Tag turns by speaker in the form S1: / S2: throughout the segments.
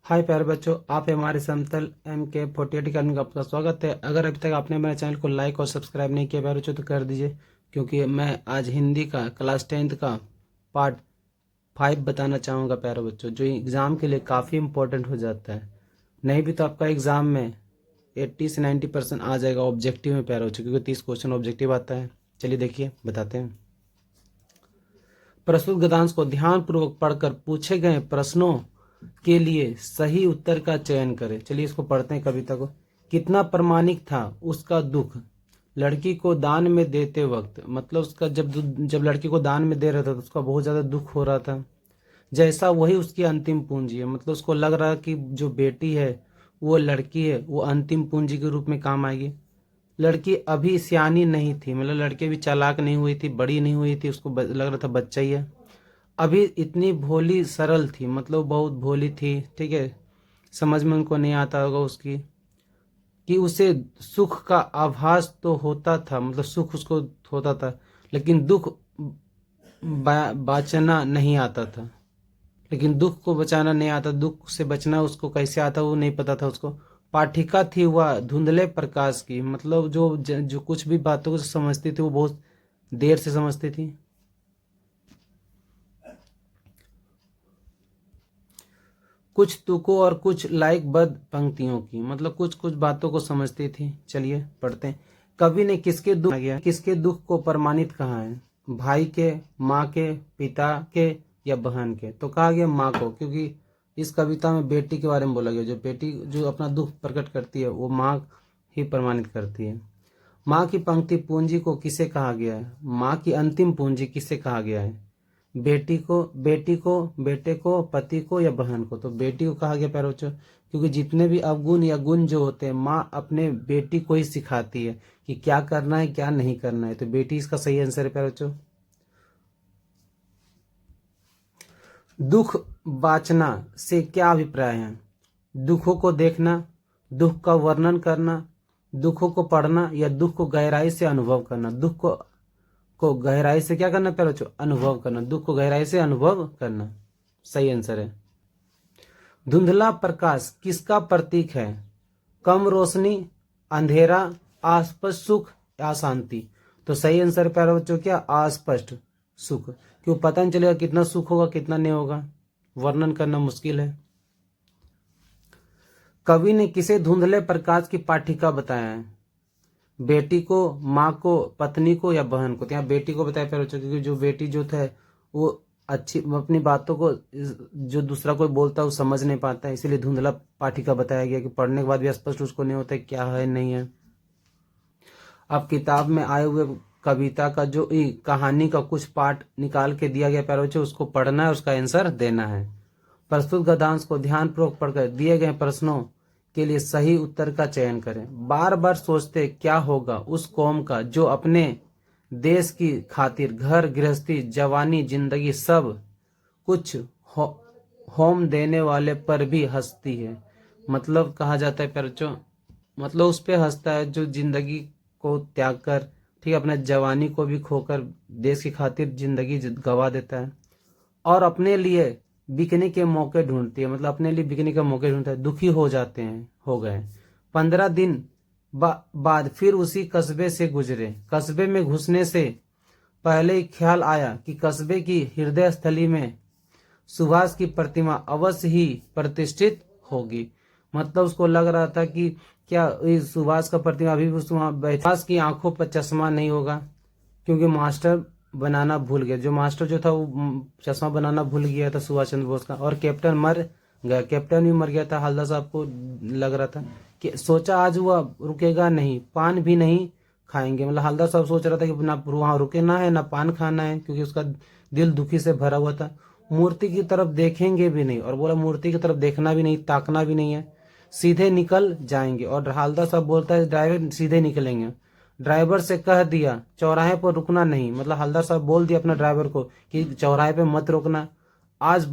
S1: हाय प्यारे बच्चों, आप हमारे समतल MK48 अकेडमी का आपका स्वागत है। अगर अभी तक आपने मेरे चैनल को लाइक और सब्सक्राइब नहीं किया प्यारे बच्चों तो कर दीजिए, क्योंकि मैं आज हिंदी का क्लास 10th का पार्ट 5 बताना चाहूँगा प्यारे बच्चों, जो एग्ज़ाम के लिए काफ़ी इंपॉर्टेंट हो जाता है। नहीं भी तो आपका एग्ज़ाम में 80 से 90% आ जाएगा ऑब्जेक्टिव में प्यारे बच्चों, क्योंकि 30 क्वेश्चन ऑब्जेक्टिव आता है। चलिए देखिए बताते हैं। प्रस्तुत गद्यांश को ध्यानपूर्वक पढ़कर पूछे गए प्रश्नों के लिए सही उत्तर का चयन करें। चलिए इसको पढ़ते हैं कविता को। कितना प्रामाणिक था उसका दुख लड़की को दान में देते वक्त, मतलब उसका जब लड़की को दान में दे रहा था तो उसका बहुत ज़्यादा दुख हो रहा था। जैसा वही उसकी अंतिम पूंजी है, मतलब उसको लग रहा है कि जो बेटी है वो लड़की है, वो अंतिम पूंजी के रूप में काम आएगी। लड़की अभी सियानी नहीं थी, मतलब लड़की अभी चालाक नहीं हुई थी, बड़ी नहीं हुई थी, उसको लग रहा था बच्चा ही है। अभी इतनी भोली सरल थी, मतलब बहुत भोली थी, ठीक है, समझ में उनको नहीं आता होगा उसकी, कि उसे सुख का आभास तो होता था, मतलब सुख उसको होता था, लेकिन दुख बचाना नहीं आता था। लेकिन दुख को बचाना नहीं आता, दुख से बचना उसको कैसे आता वो नहीं पता था उसको। पाठिका थी वह धुंधले प्रकाश की, मतलब जो कुछ भी बातों को समझती थी वो बहुत देर से समझती थी। कुछ तुकों और कुछ लायकबद्ध पंक्तियों की, मतलब कुछ कुछ बातों को समझती थी। चलिए पढ़ते हैं। कवि ने किसके दुख को प्रमाणित कहा है? भाई के, माँ के, पिता के या बहन के? तो कहा गया माँ को, क्योंकि इस कविता में बेटी के बारे में बोला गया। जो बेटी जो अपना दुख प्रकट करती है वो माँ ही प्रमाणित करती है। माँ की पंक्ति पूंजी को किसे कहा गया है? माँ की अंतिम पूंजी किसे कहा गया है? बेटी को, बेटे को, पति को या बहन को? तो बेटी को कहा गया प्यारे बच्चों, क्योंकि जितने भी अवगुण या गुण जो होते हैं माँ अपने बेटी को ही सिखाती है कि क्या करना है क्या नहीं करना है। तो बेटी इसका सही आंसर है प्यारे बच्चों। दुख बाचना से क्या अभिप्राय है? दुखों को देखना, दुख का वर्णन करना, दुखों को पढ़ना या दुख को गहराई से अनुभव करना? दुख को गहराई से क्या करना प्यारे बच्चों? अनुभव करना। दुख को गहराई से अनुभव करना सही आंसर है। धुंधला प्रकाश किसका प्रतीक है? कम रोशनी, अंधेरा, अस्पष्ट सुख या शांति? तो सही आंसर प्यारे बच्चों क्या? अस्पष्ट सुख, क्यों पता नहीं चलेगा कितना सुख होगा कितना नहीं होगा, वर्णन करना मुश्किल है। कवि ने किसे धुंधले प्रकाश की पाठिका बताया है? बेटी को, माँ को, पत्नी को या बहन को? तो यहाँ बेटी को बताया प्यारे बच्चों, क्योंकि जो बेटी जो था वो अच्छी अपनी बातों को जो दूसरा कोई बोलता है वो समझ नहीं पाता है, इसीलिए धुंधला पाठिका बताया गया, कि पढ़ने के बाद भी स्पष्ट उसको नहीं होता है क्या है नहीं है। अब किताब में आए हुए कविता का जो कहानी का कुछ पार्ट निकाल के दिया गया प्यारे बच्चों, उसको पढ़ना है, उसका आंसर देना है। प्रस्तुत गद्यांश को ध्यानपूर्वक पढ़कर दिए गए प्रश्नों के लिए सही उत्तर का चयन करें। बार बार सोचते क्या होगा उस कौम का जो अपने देश की खातिर घर गृहस्थी जवानी जिंदगी सब कुछ होम देने वाले पर भी हंसती है। मतलब कहा जाता है प्यारे बच्चों, मतलब उस पे हंसता है जो जिंदगी को त्याग कर, ठीक है, अपने जवानी को भी खोकर देश की खातिर जिंदगी गवा देता है और अपने लिए बिकने के मौके ढूंढती है, मतलब अपने लिए बिकने के मौके ढूंढता है। दुखी हो जाते हैं, हो गए 15 दिन बाद फिर उसी कस्बे से गुजरे। कस्बे में घुसने से पहले ही ख्याल आया कि कस्बे की हृदय स्थली में सुभाष की प्रतिमा अवश्य ही प्रतिष्ठित होगी। मतलब उसको लग रहा था कि क्या इस सुभाष का प्रतिमा अभी भी वहां बैठा, सुभाष की आंखों पर चश्मा नहीं होगा, क्योंकि मास्टर बनाना भूल गया। जो मास्टर जो था वो चश्मा बनाना भूल गया था सुभाष चंद्र बोस का। और कैप्टन मर गया, कैप्टन भी मर गया था। हवलदार साहब को लग रहा था कि सोचा आज वह रुकेगा नहीं, पान भी नहीं खाएंगे, मतलब हवलदार साहब सोच रहा था कि ना वहां रुकेना है ना पान खाना है, क्योंकि उसका दिल दुखी से भरा हुआ था। मूर्ति की तरफ देखेंगे भी नहीं, और बोला मूर्ति की तरफ देखना भी नहीं, ताकना भी नहीं है, सीधे निकल जाएंगे। और हवलदार साहब बोलता है ड्राइवर सीधे निकलेंगे। ड्राइवर से कह दिया चौराहे पर रुकना नहीं, मतलब हवलदार साहब बोल दिया अपने ड्राइवर को कि चौराहे पे मत रुकना, आज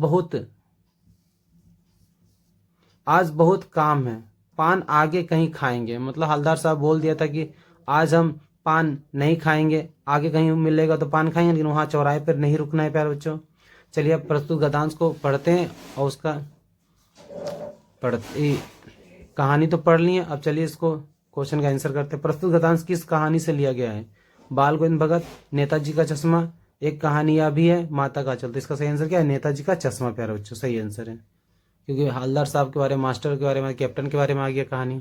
S1: बहुत काम है, पान आगे कहीं खाएंगे। मतलब हवलदार साहब बोल दिया था कि आज हम पान नहीं खाएंगे, आगे कहीं मिलेगा तो पान खाएंगे, लेकिन वहां चौराहे पर नहीं रुकना है प्यारे बच्चों। चलिए अब प्रस्तुत गद्यांश को पढ़ते हैं और उसका कहानी तो पढ़ ली है, अब चलिए इसको क्वेश्चन का आंसर करते हैं। प्रस्तुत गद्यांश किस कहानी से लिया गया है? बाल गोविंद भगत, नेताजी का चश्मा, एक कहानी यह भी है, माता का चल। तो इसका सही आंसर क्या है? नेताजी का चश्मा प्यारे बच्चों, सही आंसर है, क्योंकि हालदार साहब के बारे में, मास्टर के बारे में, कैप्टन के बारे में आ गया कहानी।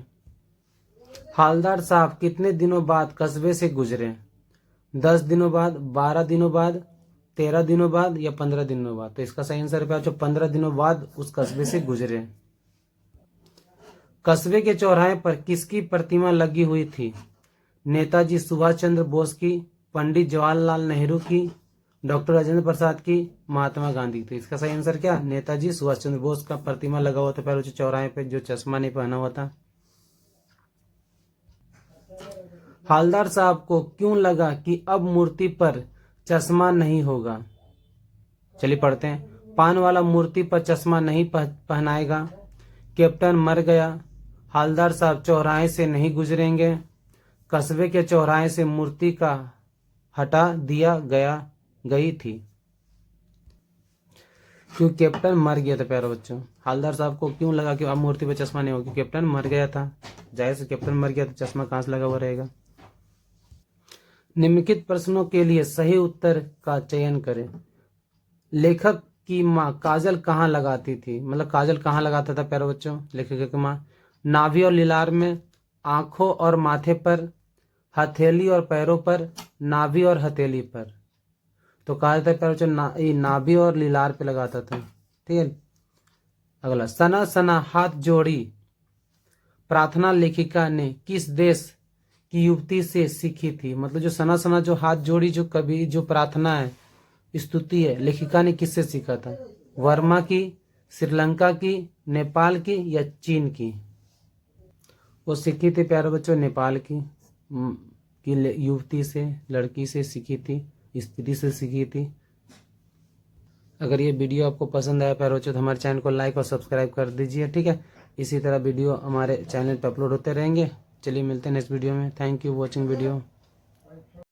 S1: हालदार साहब कितने दिनों बाद कस्बे से गुजरे? 10 दिनों बाद, 12 दिनों बाद, 13 दिनों बाद या 15 दिनों बाद? तो इसका सही आंसर है जो 15 दिनों बाद उस कस्बे से गुजरे। कस्बे के चौराहे पर किसकी प्रतिमा लगी हुई थी? नेताजी सुभाष चंद्र बोस की, पंडित जवाहरलाल नेहरू की, डॉक्टर राजेंद्र प्रसाद की, महात्मा गांधी की। तो इसका सही आंसर क्या? नेताजी सुभाष चंद्र बोस का प्रतिमा लगा हुआ था पहले चौराहे पे, जो चश्मा नहीं पहना हुआ था। हालदार साहब को क्यों लगा कि अब मूर्ति पर चश्मा नहीं होगा? चलिए पढ़ते हैं। पान वाला मूर्ति पर चश्मा नहीं पहनाएगा, कैप्टन मर गया, हालदार साहब चौराहे से नहीं गुजरेंगे, कस्बे के चौराहे से मूर्ति का हटा दिया गई थी। क्यों कैप्टन मर गया था प्यारे बच्चों। हालदार साहब को क्यों लगा कि अब मूर्ति पर चश्मा नहीं होगा? कैप्टन मर गया था, जाहिर से कैप्टन मर गया तो चश्मा कहां से लगा हुआ रहेगा। निम्नलिखित प्रश्नों के लिए सही उत्तर का चयन करें। लेखक की माँ काजल कहाँ लगाती थी? मतलब काजल कहाँ लगाता था प्यारे बच्चों लेखक की माँ? नाभि और लीलार में, आंखों और माथे पर, हथेली और पैरों पर, नाभि और हथेली पर। तो कहा जाता है प्यारे बच्चों नाभि और लीलार पे लगाता था। ठीक है, अगला, सना सना हाथ जोड़ी प्रार्थना लेखिका ने किस देश की युवती से सीखी थी? मतलब जो सना सना जो हाथ जोड़ी जो कभी जो प्रार्थना है, स्तुति है, लेखिका ने किससे सीखा था? वर्मा की, श्रीलंका की, नेपाल की या चीन की? वो सीखी थी प्यारे बच्चों नेपाल की युवती से, लड़की से सीखी थी, स्त्री से सीखी थी। अगर ये वीडियो आपको पसंद आया प्यारे बच्चों तो हमारे चैनल को लाइक और सब्सक्राइब कर दीजिए। ठीक है, इसी तरह वीडियो हमारे चैनल पर अपलोड होते रहेंगे। चलिए मिलते हैं नेक्स्ट वीडियो में। Thank you watching video.